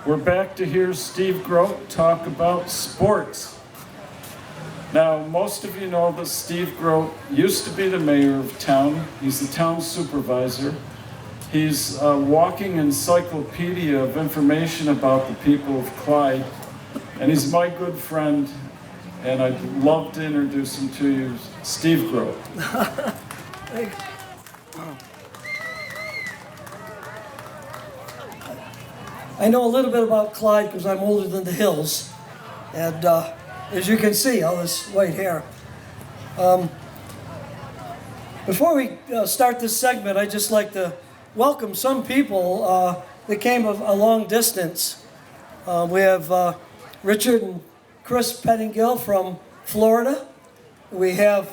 We're back to hear Steve Groat talk about sports. Now, most of you know that Steve Groat used to be the mayor of town. He's the town supervisor. He's a walking encyclopedia of information about the people of Clyde. And he's my good friend, and I'd love to introduce him to you, Steve Groat. I know a little bit about Clyde because I'm older than the hills. And as you can see, all this white hair. Before we start this segment, I'd just like to welcome some people that came a long distance. We have Richard and Chris Pettingill from Florida. We have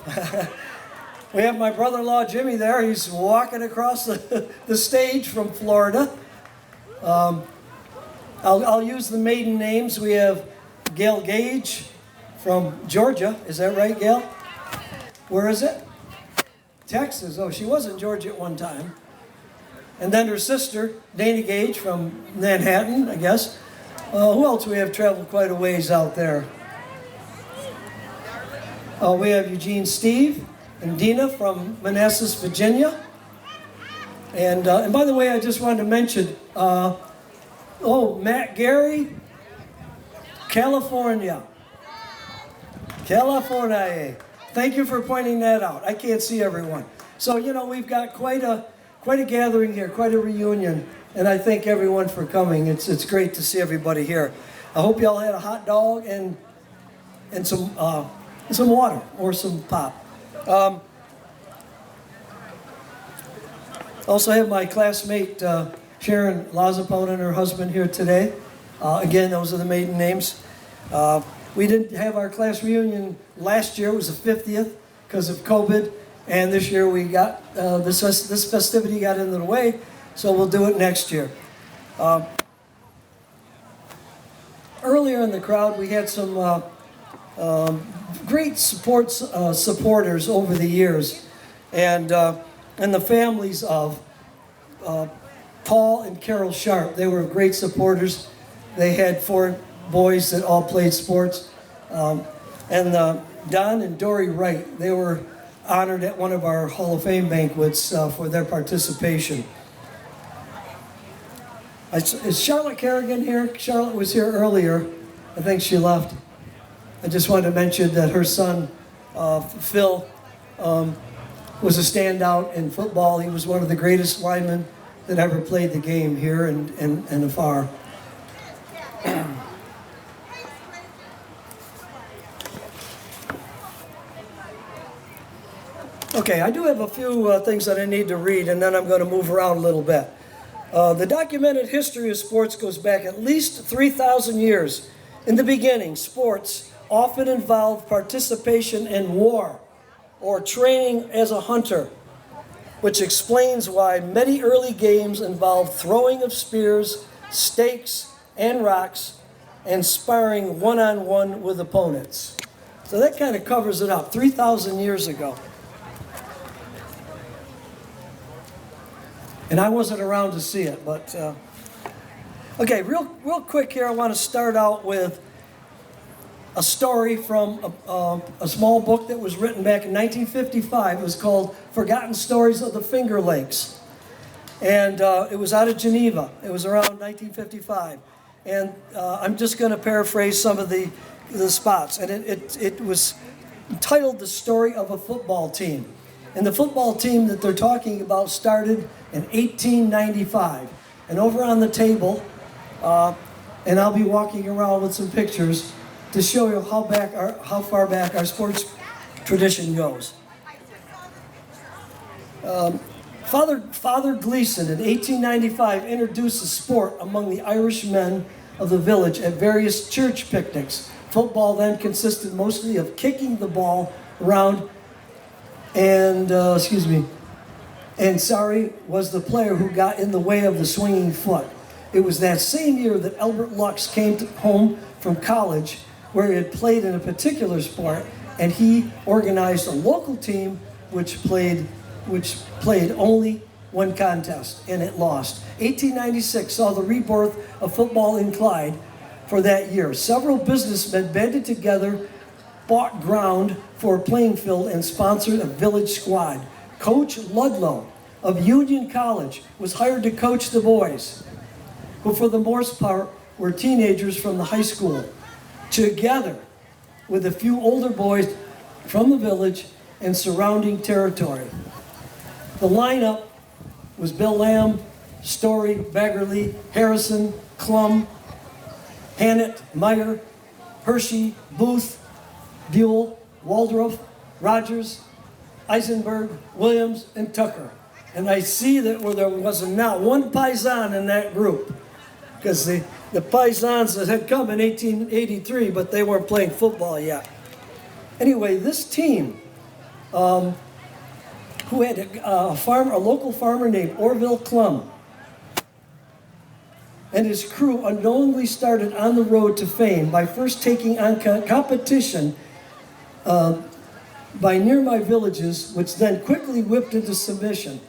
we have my brother-in-law Jimmy there. He's walking across the stage from Florida. I'll use the maiden names. We have Gail Gage from Georgia. Is that right, Gail? Where is it? Texas. Oh, she was in Georgia at one time. And then her sister, Dana Gage from Manhattan, I guess. Who else we have traveled quite a ways out there? We have Eugene Steve and Dina from Manassas, Virginia. And by the way, I just wanted to mention, Matt Gary, California. California. Thank you for pointing that out. I can't see everyone. So, you know, we've got quite a gathering here, quite a reunion, and I thank everyone for coming. It's great to see everybody here. I hope y'all had a hot dog and some water or some pop. Also have my classmate Sharon Lazapone and her husband here today. Again, those are the maiden names. We didn't have our class reunion last year. It was the 50th because of COVID. And this year we got, this festivity got into the way, so we'll do it next year. Earlier in the crowd, we had some great supporters over the years. And the families of Paul and Carol Sharp. They were great supporters. They had 4 boys that all played sports. And Don and Dory Wright, they were honored at one of our Hall of Fame banquets for their participation. Is Charlotte Kerrigan here? Charlotte was here earlier. I think she left. I just wanted to mention that her son, Phil, was a standout in football. He was one of the greatest linemen that ever played the game here and afar. Okay, I do have a few things that I need to read, and then I'm going to move around a little bit. The documented history of sports goes back at least 3,000 years. In the beginning, sports often involved participation in war or training as a hunter, which explains why many early games involved throwing of spears, stakes, and rocks, and sparring one-on-one with opponents. So that kind of covers it up, 3,000 years ago. And I wasn't around to see it, but... Okay, real quick here, I want to start out with a story from a small book that was written back in 1955. It was called Forgotten Stories of the Finger Lakes. And it was out of Geneva. It was around 1955. And I'm just going to paraphrase some of the spots. And it was entitled The Story of a Football Team. And the football team that they're talking about started in 1895. And over on the table, and I'll be walking around with some pictures to show you how far back our sports tradition goes. Father Gleason in 1895 introduced the sport among the Irish men of the village at various church picnics. Football then consisted mostly of kicking the ball around, and sorry was the player who got in the way of the swinging foot. It was that same year that Albert Lux came home from college where he had played in a particular sport, and he organized a local team which played only one contest, and it lost. 1896 saw the rebirth of football in Clyde for that year. Several businessmen banded together, bought ground for a playing field, and sponsored a village squad. Coach Ludlow of Union College was hired to coach the boys, who for the most part were teenagers from the high school, together with a few older boys from the village and surrounding territory. The lineup was Bill Lamb, Story, Baggerly, Harrison, Klum, Hannett, Meyer, Hershey, Booth, Buell, Waldrop, Rogers, Eisenberg, Williams, and Tucker. And I see that there was not one Paisan in that group, because the Paisans had come in 1883, but they weren't playing football yet. Anyway, this team, who had a local farmer named Orville Klum, and his crew unknowingly started on the road to fame by first taking on competition by nearby villages, which then quickly whipped into submission.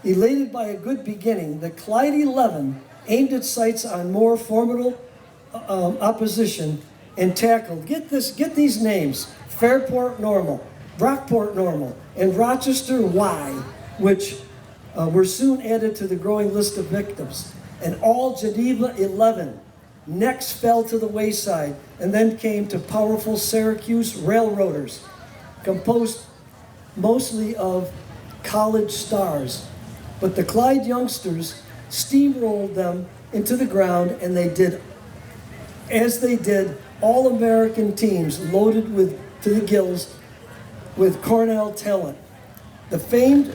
Elated by a good beginning, the Clyde 11 aimed its sights on more formidable opposition and tackled, get these names, Fairport Normal, Brockport Normal, and Rochester Y, which were soon added to the growing list of victims. And all Geneva 11 next fell to the wayside, and then came to powerful Syracuse railroaders, composed mostly of college stars. But the Clyde youngsters steamrolled them into the ground, and they did as they did all-American teams loaded to the gills with Cornell talent. The fame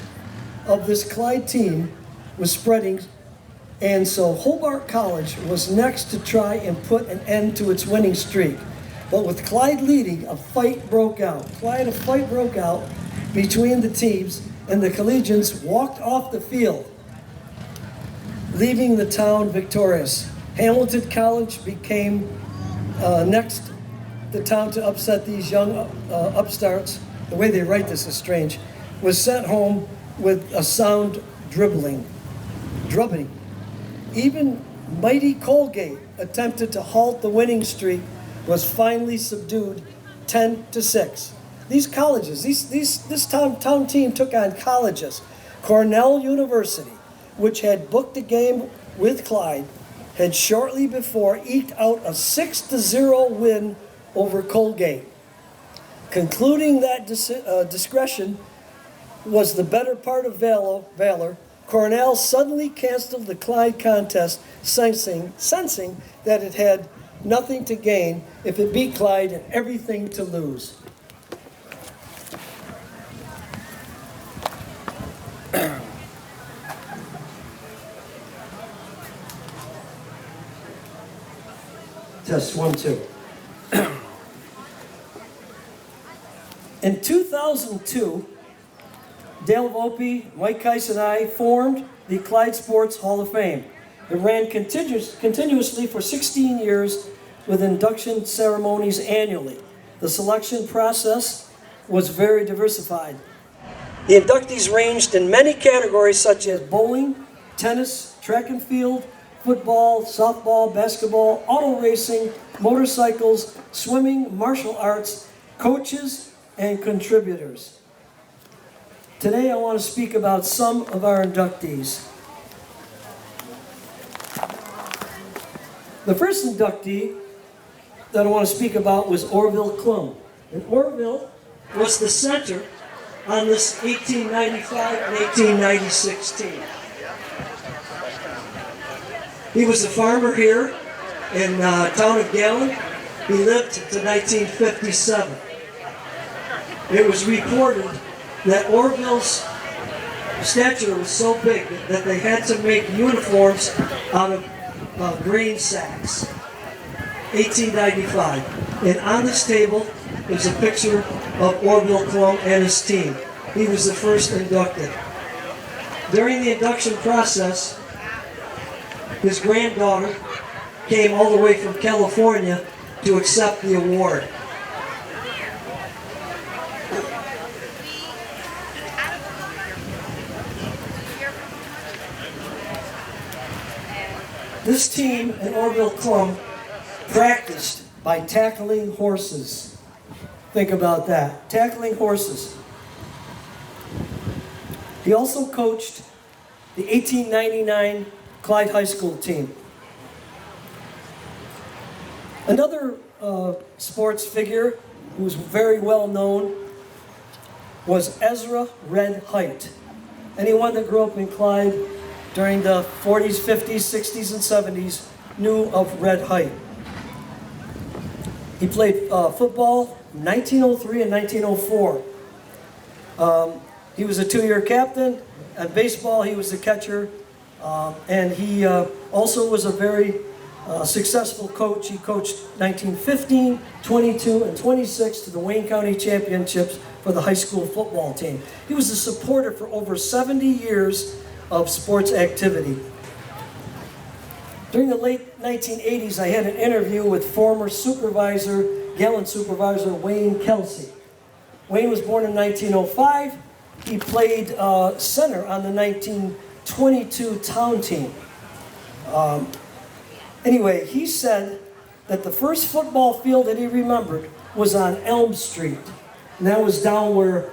of this Clyde team was spreading, and so Hobart College was next to try and put an end to its winning streak. But with Clyde leading, a fight broke out. Between the teams, and the collegians walked off the field, leaving the town victorious. Hamilton College became next the town to upset these young upstarts. The way they write this is strange. Was sent home with a sound drubbing. Even mighty Colgate attempted to halt the winning streak, was finally subdued 10-6. These colleges, this town team took on colleges. Cornell University, which had booked a game with Clyde, had shortly before eked out a 6-0 win over Colgate. Concluding that discretion was the better part of valor, Cornell suddenly canceled the Clyde contest, sensing that it had nothing to gain if it beat Clyde and everything to lose. Test 1, 2. In 2002, Dale Volpe, Mike Keiss, and I formed the Clyde Sports Hall of Fame. It ran continuously for 16 years with induction ceremonies annually. The selection process was very diversified. The inductees ranged in many categories such as bowling, tennis, track and field, football, softball, basketball, auto racing, motorcycles, swimming, martial arts, coaches, and contributors. Today I want to speak about some of our inductees. The first inductee that I want to speak about was Orville Klum. And Orville was the center on this 1895 and 1896 team. He was a farmer here in town of Gallon. He lived to 1957. It was reported that Orville's stature was so big that they had to make uniforms out of grain sacks. 1895. And on this table is a picture of Orville Klum and his team. He was the first inducted. During the induction process, his granddaughter came all the way from California to accept the award. This team in Orville Club practiced by tackling horses. Think about that, tackling horses. He also coached the 1899 Clyde High School team. Another sports figure who was very well known was Ezra Red Height. Anyone that grew up in Clyde during the 40s, 50s, 60s, and 70s knew of Red Height. He played football in 1903 and 1904. He was a two-year captain. At baseball, he was the catcher. And he also was a very successful coach. He coached 1915, 22, and 26 to the Wayne County Championships for the high school football team. He was a supporter for over 70 years of sports activity. During the late 1980s, I had an interview with former gallant supervisor Wayne Kelsey. Wayne was born in 1905. He played center on the 1922 town team. Anyway, he said that the first football field that he remembered was on Elm Street. And that was down where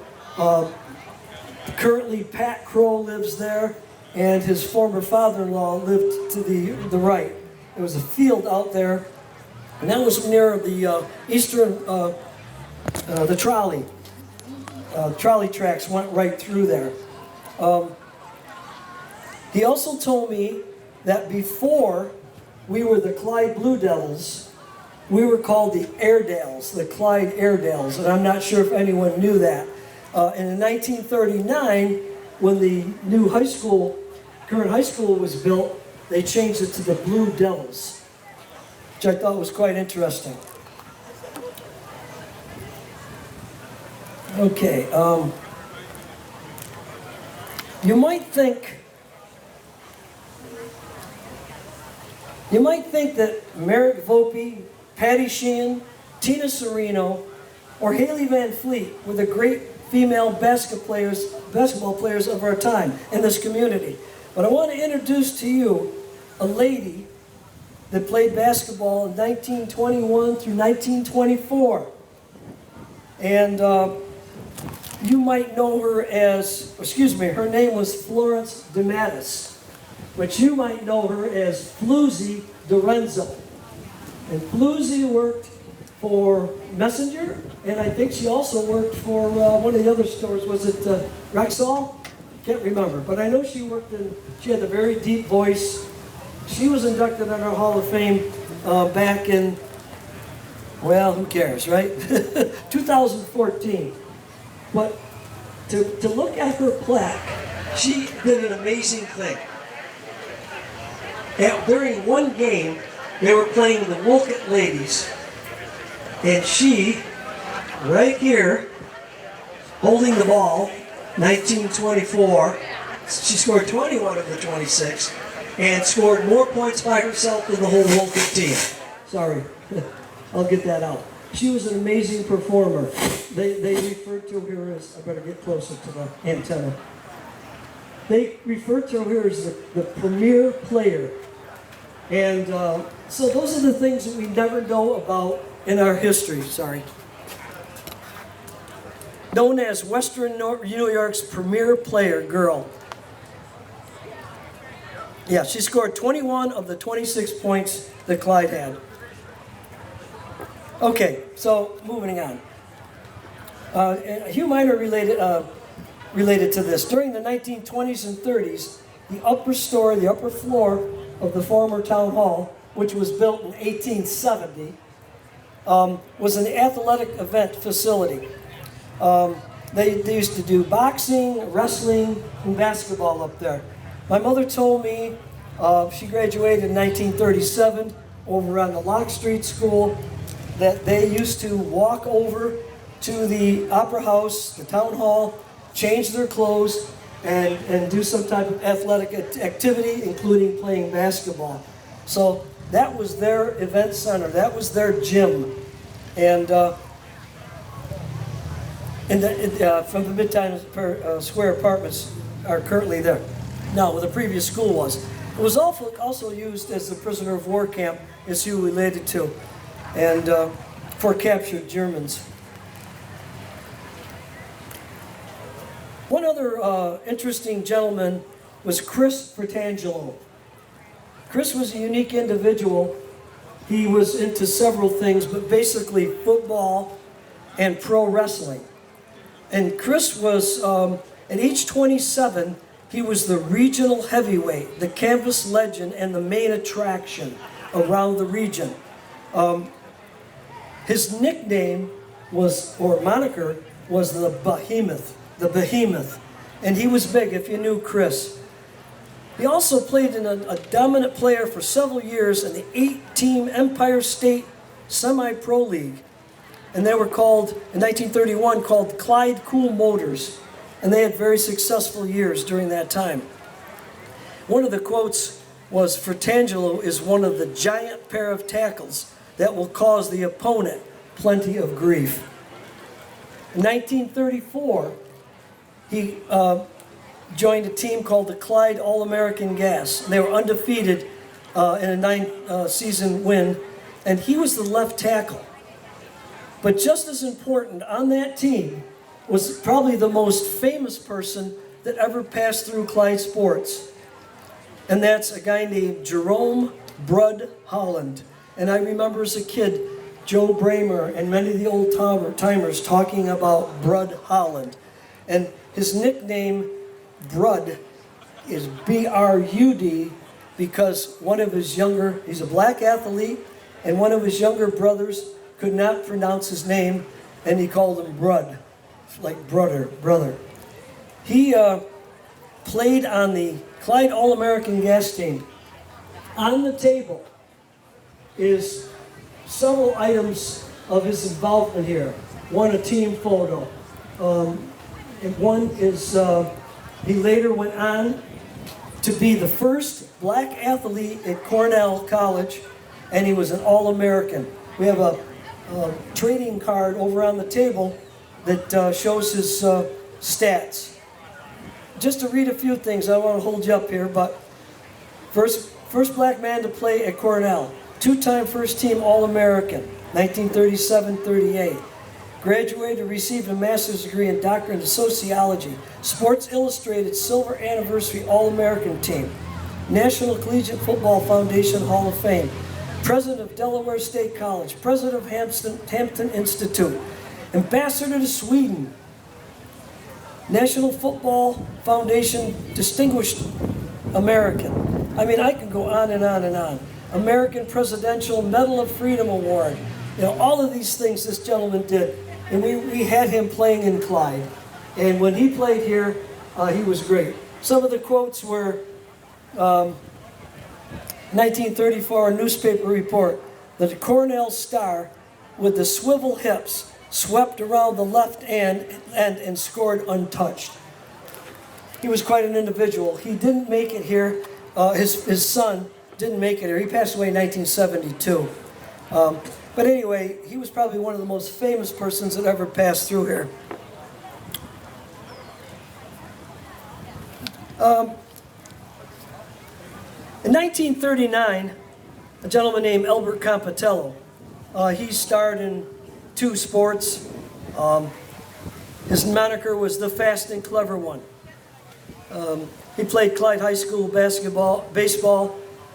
currently Pat Crow lives there, and his former father-in-law lived to the right. There was a field out there, and that was near the the trolley. Trolley tracks went right through there. He also told me that before we were the Clyde Blue Devils, we were called the Airedales, the Clyde Airedales, and I'm not sure if anyone knew that. And in 1939, when the new current high school was built, they changed it to the Blue Devils, which I thought was quite interesting. Okay, you might think that Merritt Volpe, Patty Sheehan, Tina Serino, or Haley Van Fleet were the great female basketball players of our time in this community. But I want to introduce to you a lady that played basketball in 1921 through 1924. And you might know her as, her name was Florence Demattis, but you might know her as Floozy DiRenzo. And Floozy worked for Messenger, and I think she also worked for one of the other stores. Was it Rexall? Can't remember, but I know she had a very deep voice. She was inducted in our Hall of Fame back in, well, who cares, right? 2014. But to look at her plaque, she did an amazing thing. During one game, they were playing the Wolcott ladies, and she, right here, holding the ball, 1924, she scored 21 of the 26, and scored more points by herself than the whole Wolcott team. Sorry, I'll get that out. She was an amazing performer. They referred to her as, I better get closer to the antenna. They referred to her as the premier player. And so those are the things that we never know about in our history, Known as Western New York's premier player girl. Yeah, she scored 21 of the 26 points that Clyde had. Okay, so moving on. Hugh Minor related to this. During the 1920s and 30s, the upper floor of the former town hall, which was built in 1870, was an athletic event facility. They used to do boxing, wrestling, and basketball up there. My mother told me she graduated in 1937 over on the Lock Street School, that they used to walk over to the Opera House, the town hall, change their clothes, and do some type of athletic activity, including playing basketball. So that was their event center. That was their gym. And from the Midtown Square apartments are currently there. Now, where the previous school was. It was also used as the prisoner of war camp, as Hugh related to, and for captured Germans. One other interesting gentleman was Chris Fratangelo. Chris was a unique individual. He was into several things, but basically football and pro wrestling. And Chris was, at age 27, he was the regional heavyweight, the canvas legend, and the main attraction around the region. His nickname was, or moniker, was the Behemoth. And he was big, if you knew Chris. He also played in a dominant player for several years in the 8-team Empire State Semi-Pro League. And they were called, in 1931, called Clyde Cool Motors. And they had very successful years during that time. One of the quotes was, "Fratangelo is one of the giant pair of tackles that will cause the opponent plenty of grief." In 1934, he joined a team called the Clyde All-American Gas. They were undefeated in a 9-season win, and he was the left tackle. But just as important on that team was probably the most famous person that ever passed through Clyde sports. And that's a guy named Jerome Brud Holland. And I remember as a kid, Joe Bramer and many of the old timers talking about Brud Holland. And his nickname, Brud, is B-R-U-D, because one of his he's a black athlete, and one of his younger brothers could not pronounce his name, and he called him Brud, like brother. He played on the Clyde All-American Gas team. On the table is several items of his involvement here. One, a team photo. And one is, he later went on to be the first black athlete at Cornell College, and he was an All-American. We have a trading card over on the table that shows his stats. Just to read a few things, I don't want to hold you up here, but first black man to play at Cornell, 2-time first-team All-American, 1937-38. Graduated, received a master's degree in doctorate of sociology. Sports Illustrated Silver Anniversary All-American Team. National Collegiate Football Foundation Hall of Fame. President of Delaware State College. President of Hampton Institute. Ambassador to Sweden. National Football Foundation Distinguished American. I mean, I can go on and on and on. American Presidential Medal of Freedom Award. You know, all of these things this gentleman did. And we had him playing in Clyde. And when he played here, he was great. Some of the quotes were, 1934 newspaper report, the Cornell Star with the swivel hips swept around the left end and scored untouched. He was quite an individual. He didn't make it here. His son didn't make it here. He passed away in 1972. But anyway, he was probably one of the most famous persons that ever passed through here. In 1939, a gentleman named Albert Campatello, he starred in 2 sports. His moniker was the Fast and Clever One. He played Clyde High School baseball,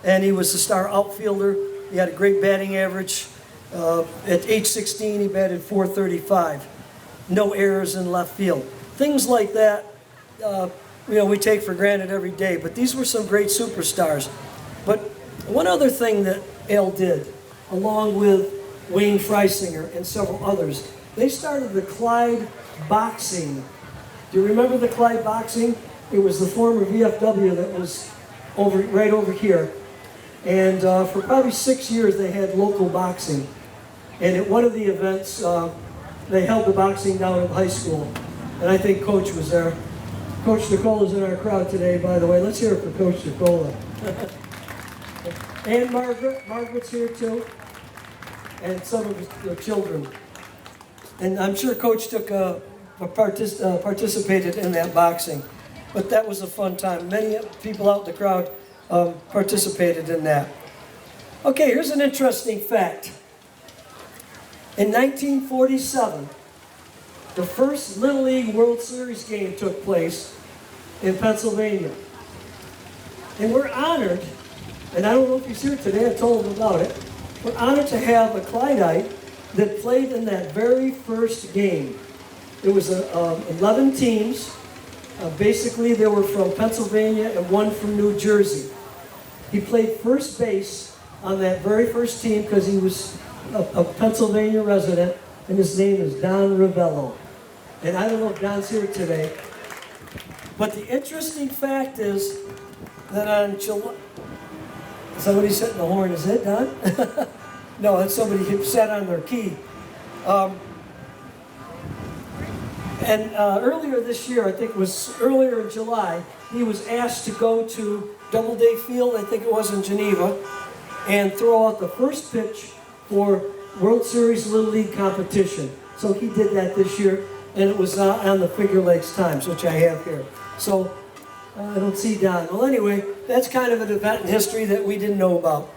and he was a star outfielder. He had a great batting average. At age 16, he batted .435. No errors in left field. Things like that, we take for granted every day. But these were some great superstars. But one other thing that Al did, along with Wayne Freisinger and several others, they started the Clyde Boxing. Do you remember the Clyde Boxing? It was the former VFW that was right over here. And for probably 6 years, they had local boxing. And at one of the events, they held the boxing down at high school. And I think Coach was there. Coach Nicola's in our crowd today, by the way. Let's hear it for Coach Nicola. And Margaret. Margaret's here too. And some of the children. And I'm sure Coach took participated in that boxing. But that was a fun time. Many people out in the crowd participated in that. Okay, here's an interesting fact. In 1947, the first Little League World Series game took place in Pennsylvania. And we're honored, and I don't know if he's here today, I told him about it, we're honored to have a Clydeite that played in that very first game. It was 11 teams. Basically, they were from Pennsylvania and one from New Jersey. He played first base on that very first team because he was a Pennsylvania resident, and his name is Don Ravello. And I don't know if Don's here today, but the interesting fact is that on July... Somebody's hitting the horn, is it, Don? No, that's somebody who sat on their key. Earlier this year, I think it was earlier in July, he was asked to go to Doubleday Field, I think it was in Geneva, and throw out the first pitch for World Series Little League competition. So he did that this year, and it was on the Finger Lakes Times, which I have here. So I don't see Don. Well, anyway, that's kind of an event in history that we didn't know about.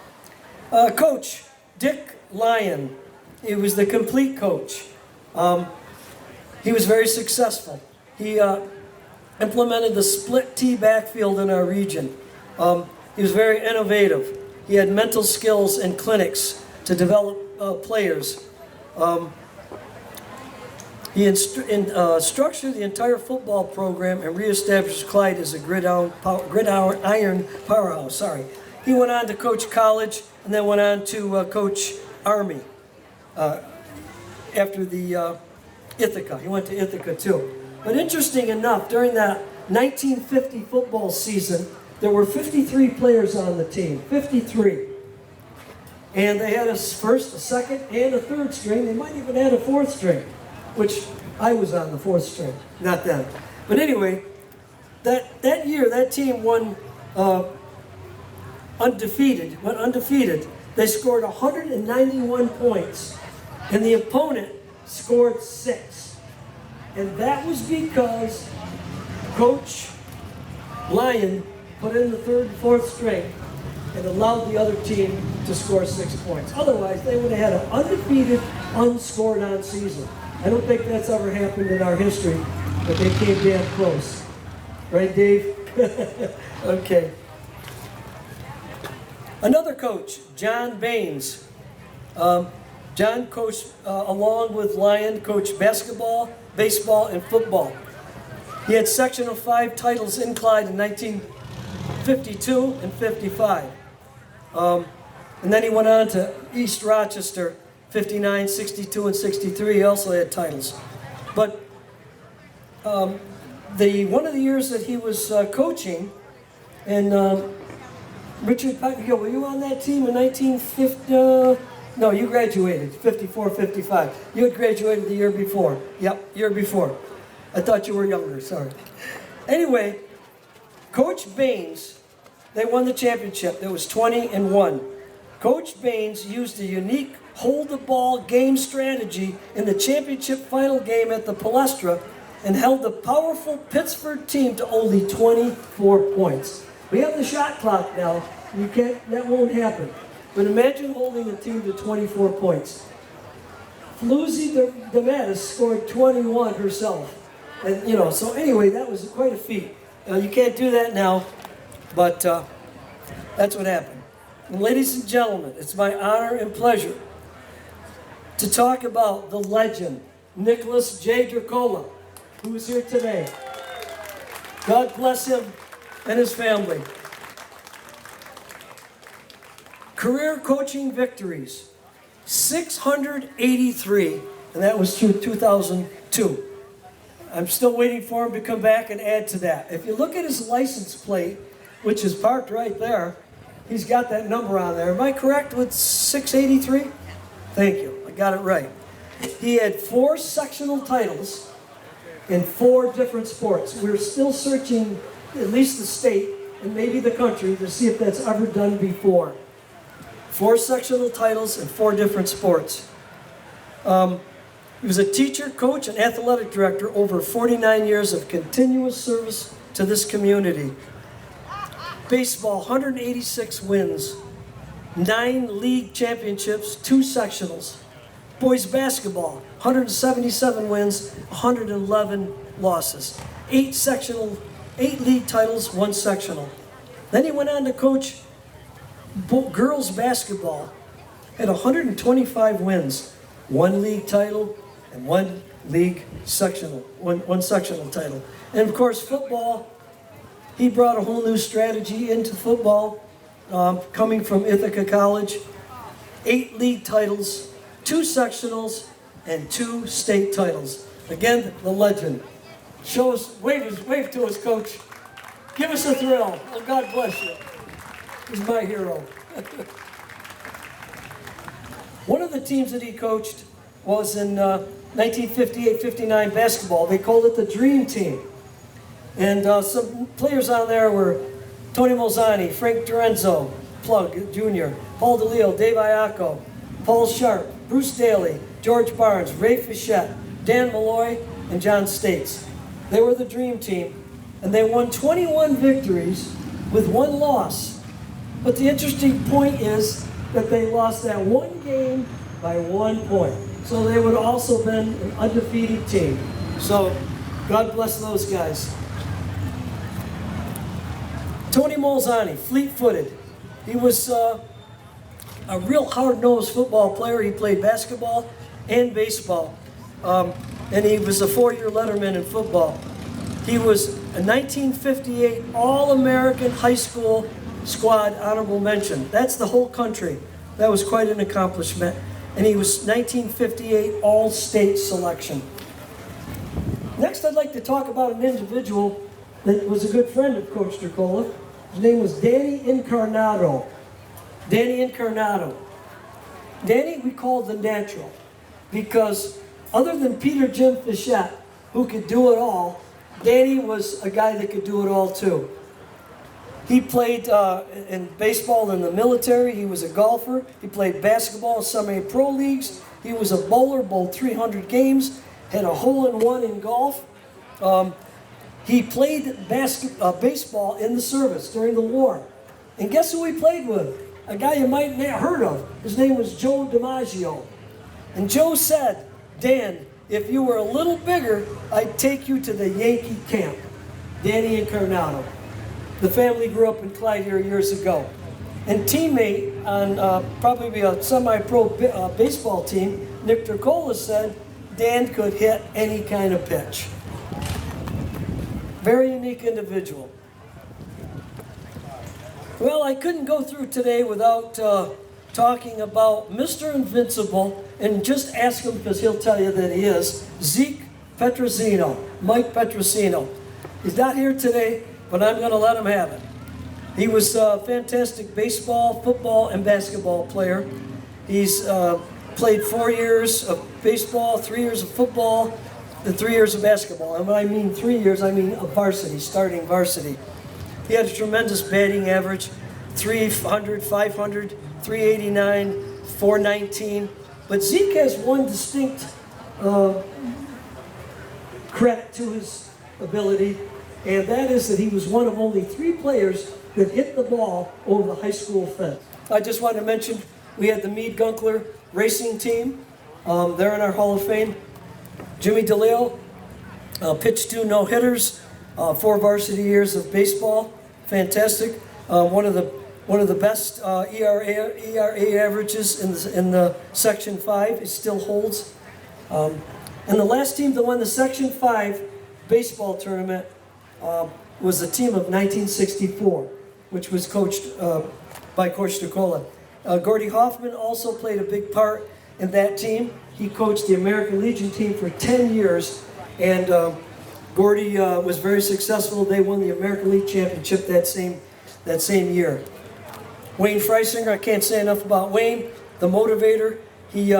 Coach Dick Lyon, he was the complete coach. He was very successful. He implemented the split T backfield in our region. He was very innovative. He had mental skills and clinics to develop players. He structured the entire football program and reestablished Clyde as a gridiron powerhouse. He went on to coach college and then went on to coach Army after the Ithaca. He went to Ithaca too. But interesting enough, during that 1950 football season, there were 53 players on the team, 53. And they had a first, a second, and a third string. They might even add a fourth string, which I was on the fourth string, not them. But anyway, that year, that team won undefeated. They scored 191 points, and the opponent scored 6. And that was because Coach Lyon put in the third and fourth string and allowed the other team to score 6 points. Otherwise, they would have had an undefeated, unscored-on season. I don't think that's ever happened in our history, but they came damn close. Right, Dave? Okay. Another coach, John Baines. John coached, along with Lyon, coached basketball, baseball, and football. He had Section of 5 titles in Clyde in 1952 and 55. And then he went on to East Rochester, 59, 62, and 63. He also had titles. But one of the years that he was coaching, and Richard Pacquiao, were you on that team in 1950? No, you graduated, 54, 55. You had graduated the year before. Yep, year before. I thought you were younger, sorry. Anyway, Coach Baines, they won the championship. There was 20-1. Coach Baines used a unique hold-the-ball game strategy in the championship final game at the Palestra and held the powerful Pittsburgh team to only 24 points. We have the shot clock now. That won't happen. But imagine holding a team to 24 points. Florence Demattis scored 21 herself. And, so anyway, that was quite a feat. You can't do that now, but that's what happened. And ladies and gentlemen, it's my honor and pleasure to talk about the legend, Nicholas J. Dracola, who is here today. God bless him and his family. Career coaching victories, 683, and that was through 2002. I'm still waiting for him to come back and add to that. If you look at his license plate, which is parked right there, he's got that number on there. Am I correct with 683? Thank you, I got it right. He had 4 sectional titles in 4 different sports. We're still searching, at least the state and maybe the country, to see if that's ever done before. 4 sectional titles in 4 different sports. He was a teacher, coach, and athletic director over 49 years of continuous service to this community. Baseball, 186 wins, 9 league championships, 2 sectionals. Boys basketball, 177 wins, 111 losses. 8 league titles, 1 sectional. Then he went on to coach girls basketball, had 125 wins, 1 league title and 1 league sectional, one sectional title. And of course, football, he brought a whole new strategy into football, coming from Ithaca College. 8 league titles, 2 sectionals, and 2 state titles. Again, the legend. Wave to us, Coach. Give us a thrill. Oh, God bless you. He's my hero. One of the teams that he coached was in 1958-59 basketball. They called it the Dream Team. And some players on there were Tony Molzani, Frank Dorenzo, Plug Jr., Paul DeLeo, Dave Iacco, Paul Sharp, Bruce Daly, George Barnes, Ray Fichette, Dan Malloy, and John States. They were the Dream Team, and they won 21 victories with 1 loss. But the interesting point is that they lost that 1 game by 1 point. So they would also been an undefeated team. So God bless those guys. Tony Molzani, fleet-footed. He was a real hard-nosed football player. He played basketball and baseball. And he was a 4-year letterman in football. He was a 1958 All-American High School Squad honorable mention. That's the whole country. That was quite an accomplishment. And he was 1958 All-State selection. Next, I'd like to talk about an individual that was a good friend of Coach Turcola. His name was Danny Incarnato. Danny Incarnato. Danny we called the natural because other than Peter Jim Fichette, who could do it all, Danny was a guy that could do it all too. He played in baseball in the military. He was a golfer. He played basketball in semi-pro leagues. He was a bowler, bowled 300 games, had a hole-in-one in golf. He played baseball in the service during the war. And guess who he played with? A guy you might not have heard of. His name was Joe Dimaggio. And Joe said, Dan, if you were a little bigger, I'd take you to the Yankee camp. Danny Incarnato. The family grew up in Clyde here years ago. And teammate on probably a semi-pro baseball team, Nick Turcola, said Dan could hit any kind of pitch. Very unique individual. Well, I couldn't go through today without talking about Mr. Invincible, and just ask him because he'll tell you that he is, Zeke Petrosino, Mike Petrosino. He's not here today, but I'm going to let him have it. He was a fantastic baseball, football, and basketball player. He's played 4 years of baseball, 3 years of football, and 3 years of basketball. And when I mean 3 years, I mean a varsity, starting varsity. He had a tremendous batting average, 300, 500, 389, 419. But Zeke has one distinct credit to his ability, and that is that he was one of only 3 players that hit the ball over the high school fence. I just wanted to mention we had the Meade Gunkler racing team. They're in our Hall of Fame. Jimmy DeLeo pitched 2 no-hitters, 4 varsity years of baseball. Fantastic. One of the best ERA averages in the Section 5. It still holds. And the last team that won the Section 5 baseball tournament was the team of 1964, which was coached by Coach Turcola. Gordy Hoffman also played a big part in that team. He coached the American Legion team for 10 years, and Gordy was very successful. They won the American League Championship that same year. Wayne Freisinger, I can't say enough about Wayne, the motivator. He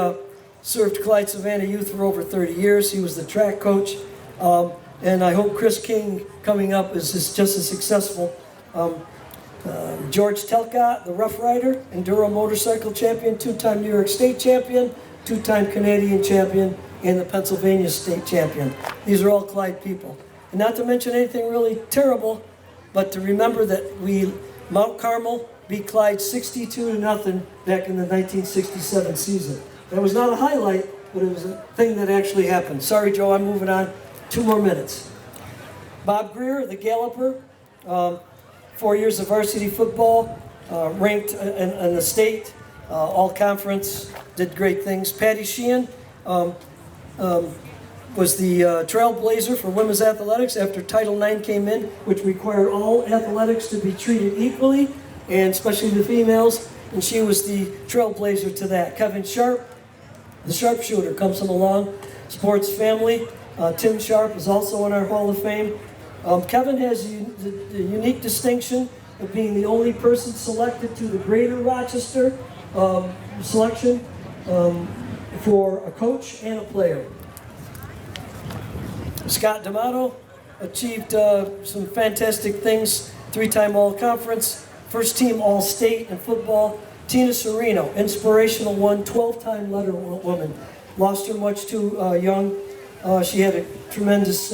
served Clyde Savannah Youth for over 30 years. He was the track coach. And I hope Chris King coming up is just as successful. George Telcott, the Rough Rider, Enduro motorcycle champion, 2-time New York State champion, 2-time Canadian champion, and the Pennsylvania State champion. These are all Clyde people. And not to mention anything really terrible, but to remember that we Mount Carmel beat Clyde 62-0 back in the 1967 season. That was not a highlight, but it was a thing that actually happened. Sorry, Joe, I'm moving on. 2 more minutes. Bob Greer, the Galloper, 4 years of varsity football, ranked in the state, all conference, did great things. Patty Sheehan was the trailblazer for women's athletics after Title IX came in, which required all athletics to be treated equally, and especially the females, and she was the trailblazer to that. Kevin Sharp, the sharpshooter, comes from a long sports family. Tim Sharp is also in our Hall of Fame. Kevin has the unique distinction of being the only person selected to the Greater Rochester selection for a coach and a player. Scott D'Amato achieved some fantastic things, 3-time All-Conference, first-team All-State in football. Tina Serino, inspirational one, 12-time letterwoman. Lost her much too young. She had a tremendous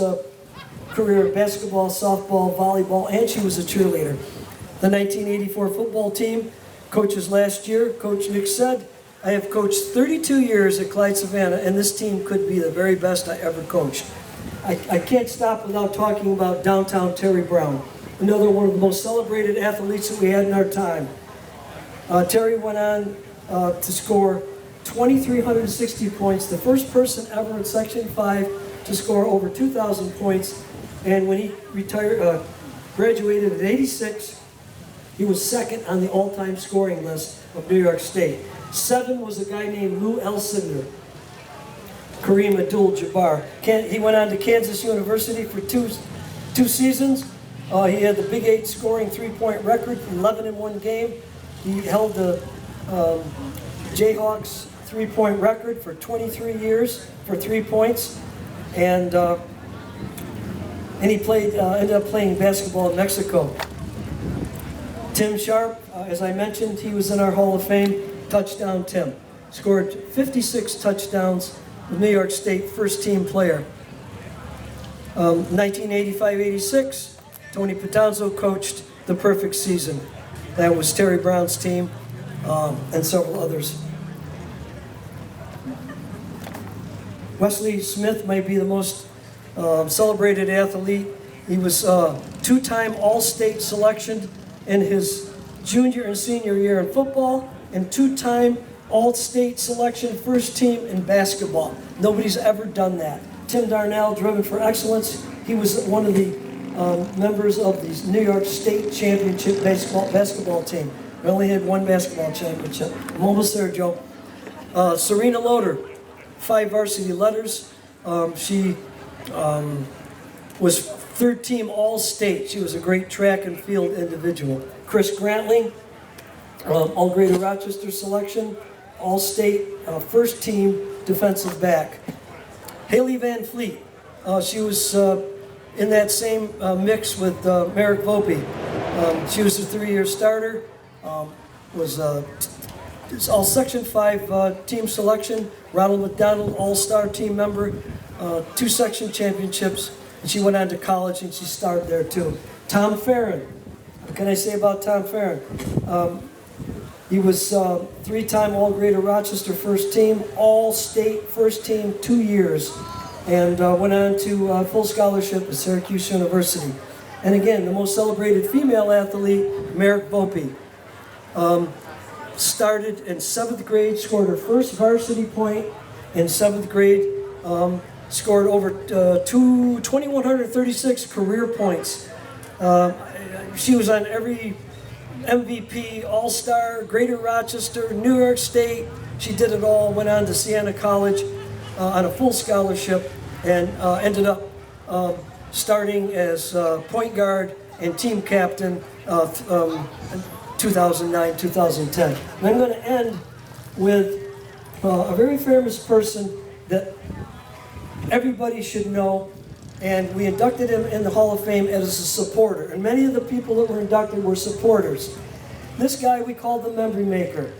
career in basketball, softball, volleyball, and she was a cheerleader. The 1984 football team, coaches last year, Coach Nick said, I have coached 32 years at Clyde Savannah, and this team could be the very best I ever coached. I can't stop without talking about downtown Terry Brown, another one of the most celebrated athletes that we had in our time. Terry went on to score 2,360 points, the first person ever in Section 5 to score over 2,000 points. And when he retired, graduated at 86, he was second on the all-time scoring list of New York State. 7 was a guy named Lou Elsinger. Kareem Abdul-Jabbar. He went on to Kansas University for two seasons. He had the Big 8 scoring 3-point record, 11 in one game. He held the Jayhawks 3-point record for 23 years for 3 points, and he ended up playing basketball in Mexico. Tim Sharp, as I mentioned, he was in our Hall of Fame. Touchdown Tim. Scored 56 touchdowns. The New York State first-team player. 1985-86, Tony Patanzo coached the perfect season. That was Terry Brown's team and several others. Wesley Smith might be the most celebrated athlete. He was 2-time All-State selection in his junior and senior year in football, and 2-time All-State selection, first team in basketball. Nobody's ever done that. Tim Darnell, driven for excellence. He was one of the members of the New York State championship basketball team. We only had 1 basketball championship. I'm almost there, Joe. Serena Loader, 5 varsity letters. She was 3rd team All-State. She was a great track and field individual. Chris Grantling, all Greater Rochester selection. All-State first team defensive back. Haley Van Fleet, she was in that same mix with Merrick Volpe. She was a 3-year starter, was all Section 5 team selection. Ronald McDonald, all-star team member, 2 section championships, and she went on to college and she started there too. Tom Ferran, what can I say about Tom Ferran? He was 3-time All-Greater Rochester first team, All-State first team 2 years, and went on to full scholarship at Syracuse University. And again, the most celebrated female athlete, Merrick Volpe. Started in 7th grade, scored her first varsity point in 7th grade, scored over 2,136 career points. She was on every MVP, All-Star, Greater Rochester, New York State. She did it all, went on to Siena College on a full scholarship, and ended up starting as point guard and team captain 2009, 2010. And I'm going to end with a very famous person that everybody should know, and we inducted him in the Hall of Fame as a supporter. And many of the people that were inducted were supporters. This guy we call the Memory Maker.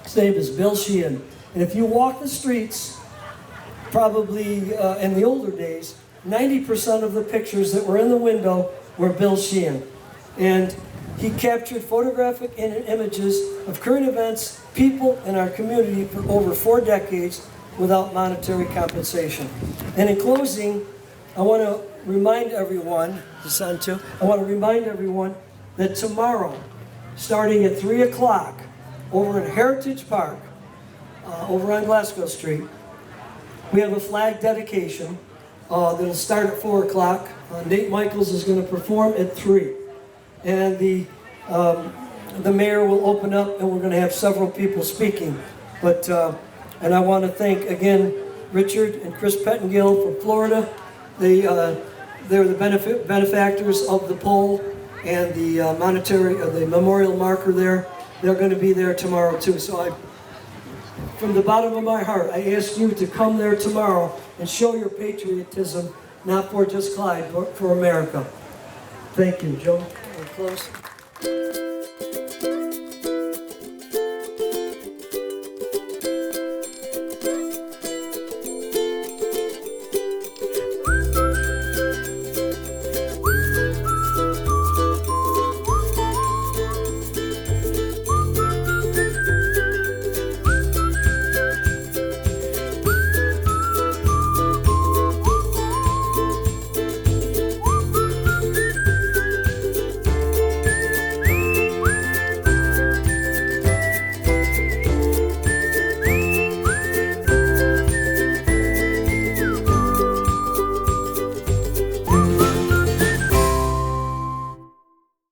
His name is Bill Sheehan. And if you walk the streets, probably in the older days, 90% of the pictures that were in the window were Bill Sheehan. And He captured photographic images of current events, people, and our community for over 4 decades without monetary compensation. And in closing, I want to remind everyone, that tomorrow, starting at 3 o'clock, over at Heritage Park, over on Glasgow Street, we have a flag dedication that'll start at 4 o'clock. Nate Michaels is going to perform at 3. And the mayor will open up, and we're going to have several people speaking. And I want to thank again Richard and Chris Pettengill from Florida. They're the benefactors of the pole and the the memorial marker there. They're going to be there tomorrow too. So from the bottom of my heart, I ask you to come there tomorrow and show your patriotism, not for just Clyde, but for America. Thank you, Joe. We're close.